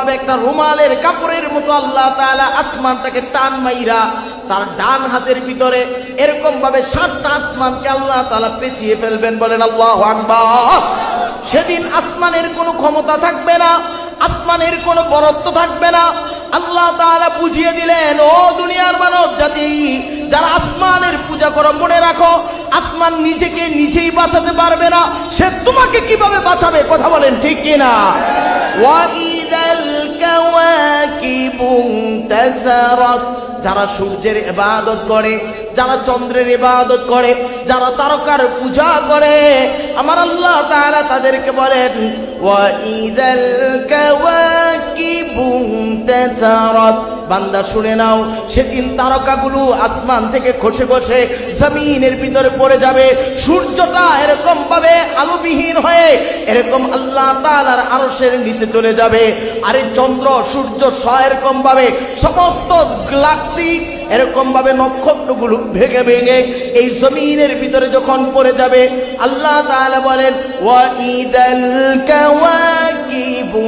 ভাবে একটা রুমালের কাপড়ের মতো আল্লাহ তাআলা আসমানটাকে টান মাইরা তার ডান হাতের ভিতরে এরকম ভাবে 7টা আসমানকে আল্লাহ তাআলা পেঁচিয়ে ফেলবেন। বলেন আল্লাহু আকবার। সেদিন আসমানের কোনো ক্ষমতা থাকবে না, আসমানের কোনো বরত্ব থাকবে না। আল্লাহ তাআলা বুঝিয়ে দিলেন, ও দুনিয়ার মানব জাতি, যারা আসমানের পূজা করো, মনে রাখো আসমান নিজেকে নিজেই বাঁচাতে পারবে না, সে তোমাকে কিভাবে বাঁচাবে? কথা বলেন ঠিক কিনা? ওয়াইদাল কাওয়াকিবু তাযারাত, যারা সূর্যের ইবাদত করে, যারা চন্দ্রের ইবাদত করে, যারা তারকার পূজা করে, আমার আল্লাহ তাআলা তাদেরকে বলেন ওয়াইদাল কাওয়াকিবু তাযারাত। বান্দা শুনে নাও, সেদিন তারকাগুলো আসমান থেকে খসে খসে জমিনের ভিতরে পড়ে যাবে। সূর্যটা এরকম ভাবে আলোবিহীন হয়ে এরকম আল্লাহ তাআলার আরশের নিচে চলে যাবে। আর এই চন্দ্র সূর্য এরকম ভাবে সমস্ত গ্যালাক্সি এরকম ভাবে নক্ষত্রগুলো ভেঙে ভেঙে এই জমিনের ভিতরে যখন পড়ে যাবে, আল্লাহ তাআলা বলেন ওয়াইদাল কাওয়াকিবু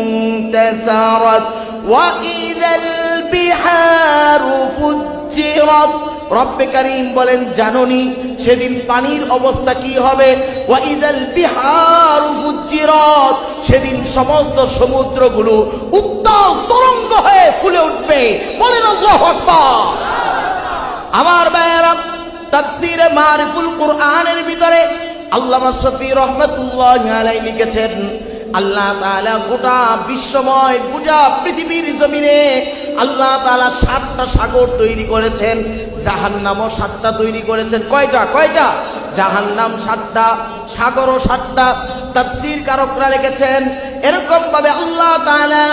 তাযারাত ওয়াইদাল বিহারু ফুজ্জিরাত। রব্বে কারীম বলেন, জানোনি সেদিন পানির অবস্থা কি হবে? ওয়াইদাল বিহারু ফুজ্জিরাত, সেদিন সমস্ত সমুদ্রগুলো উত্তাল তরঙ্গ হয়ে ফুলে উঠবে। বলেন আল্লাহু আকবার। আমার ভাইয়েরা, তাফসীরে মারিফুল কুরআনের ভিতরে আল্লামা শফী রহমাতুল্লাহি আলাইহি লিখেছেন, আল্লাহ তাআলা গোটা বিশ্বময় গোটা পৃথিবীর জমিনে আল্লাহ তাআলা 7টা সাগর তৈরি করেছেন, জাহান্নামও 7টা তৈরি করেছেন। কয়টা? জাহান্নাম 7টা, সাগরও 7টা। তাফসীর কারকরা লিখেছেন এরকম ভাবে আল্লাহ তাআলা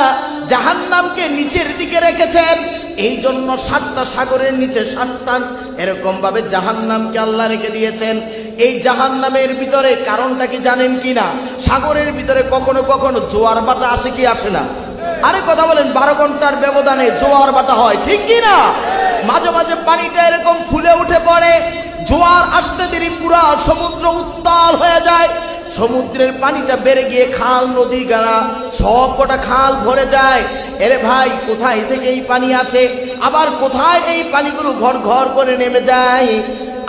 জাহান্নামকে নিচের দিকে রেখেছেন, এই জন্য 7টা সাগরের নিচে 7টা এরকম ভাবে জাহান্নামকে আল্লাহ রেখে দিয়েছেন। এই জাহান্নামের ভিতরে কারণটা কি জানেন কিনা? সাগরের ভিতরে কখনো কখনো জোয়ার বাটা আসে কি আসে না? আরে কথা বলেন, 12 ঘন্টার ব্যবধানে জোয়ার বাটা হয়, ঠিক কিনা? মাঝে মাঝে পানিটা এরকম ফুলে উঠে পড়ে, জোয়ার আসতে দেরি পুরা সমুদ্র উত্তাল হয়ে যায়, সমুদ্রের পানিটা বেড়ে গিয়ে খাল নদী গানা সব কটা খাল ভরে যায়। এরে ভাই, কোথায় থেকে এই পানি আসে, আবার কোথায় এই পানিগুলো ঘর ঘর করে নেমে যায়?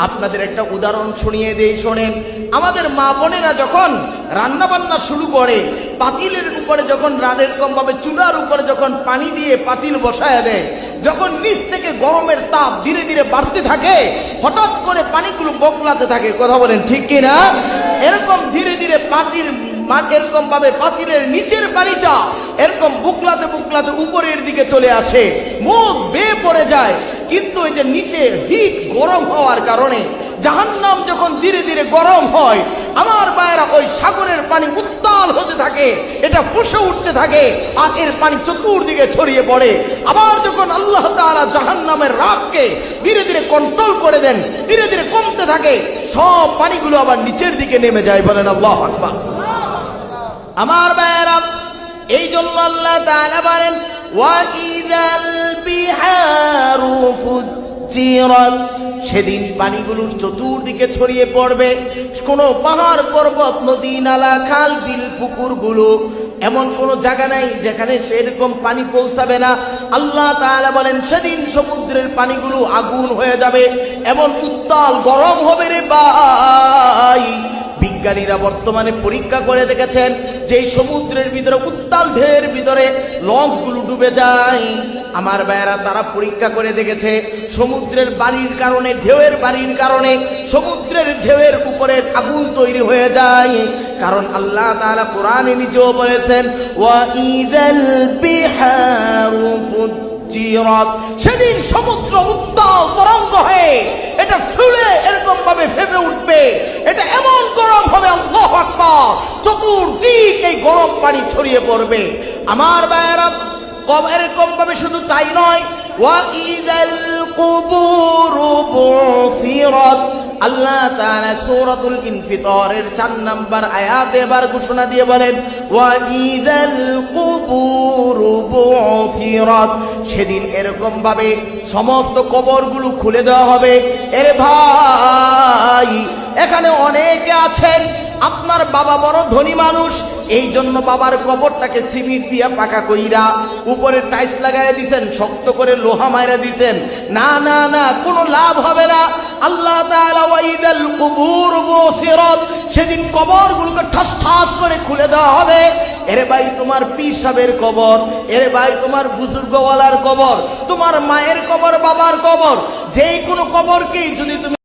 আপনাদের একটা উদাহরণ শুনিয়ে দেই, শোনেন। আমাদের মা বোনেরা যখন রান্না বান্না শুরু করে, পাতিলের উপরে যখন এরকম ভাবে চুলার উপরে যখন পানি দিয়ে পাতিল বসায় দেয়, যখন নিচ থেকে গরমের তাপ ধীরে ধীরে বাড়তে থাকে, হঠাৎ করে পানিগুলো বকলাতে থাকে। কথা বলেন ঠিক কিনা? এরকম ধীরে ধীরে এরকম ভাবে পাতিলের নিচের পানিটা এরকম বুকলাতে বুকলাতে উপরের দিকে চলে আসে, মুখ বেয়ে পড়ে যায়। কিন্তু এই যে নিচে হিট গরম হওয়ার কারণে জাহান্নাম যখন ধীরে ধীরে গরম হয়, আমার ভাইয়েরা, ওই সাগরের পানি উত্তাল হতে থাকে, এটা ফুঁসে উঠতে থাকে, আর এর পানি চতুর্দিকে ছড়িয়ে পড়ে। আবার যখন আল্লাহ তাআলা জাহান্নামের রাগকে ধীরে ধীরে কন্ট্রোল করে দেন, ধীরে ধীরে কমতে থাকে, সব পানিগুলো আবার নিচের দিকে নেমে যায়। বলেন আল্লাহু আকবার। আমার ভাইয়েরা, এই জন্য আল্লাহ তাআলা বলেন ওয়াইদাল বিহারু ফুজ্জিরাত, সেদিন পানিগুলোর চতুর্দিকে ছড়িয়ে পড়বে। কোনো পাহাড় পর্বত নদী নালা খাল বিল পুকুরগুলো এমন কোনো জায়গা নাই যেখানে সেরকম পানি পৌঁছাবে না। আল্লাহ তাআলা বলেন সেদিন সমুদ্রের পানিগুলো আগুন হয়ে যাবে, এমন উত্তাল গরম হবে রে ভাই। বিজ্ঞানীরা বর্তমানে পরীক্ষা করে দেখেছেন যে সমুদ্রের ভিতরে উত্তাল ঢেউয়ের ভিতরে লঞ্চগুলো ডুবে যায়। আমার ভাইয়েরা, তারা পরীক্ষা করে দেখেছে সমুদ্রের বাড়ির কারণে, ঢেউয়ের বাড়ির কারণে সমুদ্রের ঢেউয়ের উপরে আগুন তৈরি হয়ে যায়। কারণ আল্লাহ তাআলা কোরআনে নিজেও বলেছেন ওয়াইদাল বিহারু ফুজ্জিরাত, সেদিন সমুদ্র উত্তাল তরঙ্গ হয়ে এটা ফুলে এরকম ভাবে ফেপে উঠবে, এটা এমন গরম হবে, আল্লাহু আকবার, চতুর্দিক এই গরম পানি ছড়িয়ে পড়বে। আমার ভাইয়েরা, এরকম ভাবে শুধু তাই নয়, ওয়াইদাল কুবুরু বুসিরাত, আল্লাহ তাআলা সূরাতুল ইনফিতারের 4 নম্বর আয়াতে এবার ঘোষণা দিয়ে বলেন ওয়াইদাল কুবুরু বুসিরাত, সেদিন এরকম ভাবে সমস্ত কবরগুলো খুলে দেওয়া হবে। এরে ভাই, এখানে অনেকে আছেন আপনার বাবা বড় ধনী মানুষ, এই জন্য বাবার কবরটাকে সিমেন্ট দিয়া পাকা কইরা উপরে টাইলস লাগাইয়া দিছেন, শক্ত করে লোহা মাইরা দিছেন। না না না, কোনো লাভ হবে না। আল্লাহ তাআলা ওয়াইদাল কুবুর বুসিরাত, সেদিন কবরগুলোকে ঠাস ঠাস করে খুলে দেওয়া হবে। এরে ভাই তোমার পীর সাহেবের কবর, এরে ভাই তোমার বুজুর্গওয়ালার কবর, তোমার মায়ের কবর, বাবার কবর, যেই কোনো কবরকেই যদি তুমি